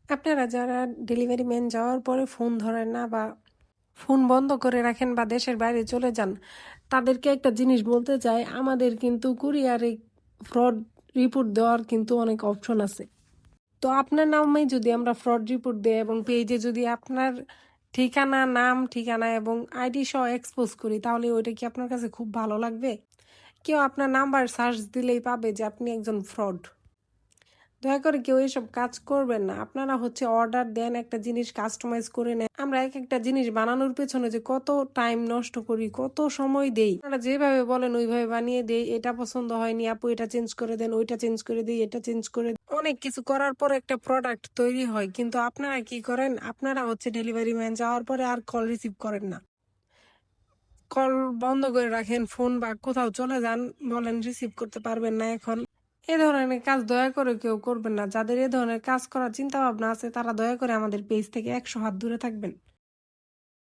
আপনারা যারা delivery man যাওয়ার পরে ফোন ধরেন না বা ফোন বন্ধ করে রাখেন বা দেশের বাইরে চলে যান, তাদেরকে একটা জিনিস বলতে চাই, আমাদের কিন্তু কুরিয়ারে ফ্রড রিপোর্ট দেওয়ার কিন্তু অনেক অপশন আছে। তো আপনার নামে যদি আমরা ফ্রড রিপোর্ট দিই এবং পেজে যদি আপনার ঠিকানা, নাম, ঠিকানা এবং আইডি সহ এক্সপোজ করি, তাহলে ওইটা কি আপনার কাছে খুব ভালো লাগবে? কেউ আপনার নাম্বার সার্চ দিলেই পাবে যে আপনি একজন ফ্রড। দয়া করে কেউ এসব কাজ করবেন না। আপনারা অর্ডার দেন, একটা জিনিস কাস্টমাইজ করে নেন। আমরা এক একটা জিনিস বানানোর পেছনে যে কত টাইম নষ্ট করি, কত সময় দেই। আপনারা যেভাবে বলেন ওইভাবে বানিয়ে দেই। এটা পছন্দ হয়নি আপু, এটা চেঞ্জ করে দেন, ওইটা চেঞ্জ করে দিই, এটা চেঞ্জ করে দেন। অনেক কিছু করার পর একটা প্রোডাক্ট তৈরি হয়, কিন্তু আপনারা কি করেন? আপনারা ডেলিভারি ম্যান যাওয়ার পরে আর কল রিসিভ করেন না। কল বন্ধ করে রাখেন, ফোন বা কোথাও চলে যান, বলেন রিসিভ করতে পারবেন না এখন। এ ধরনের কাজ দয়া করে কেউ করবেন না। যাদের এ ধরনের কাজ করার চিন্তা ভাবনা আছে, তারা দয়া করে আমাদের পেজ থেকে 100 হাত দূরে থাকবেন।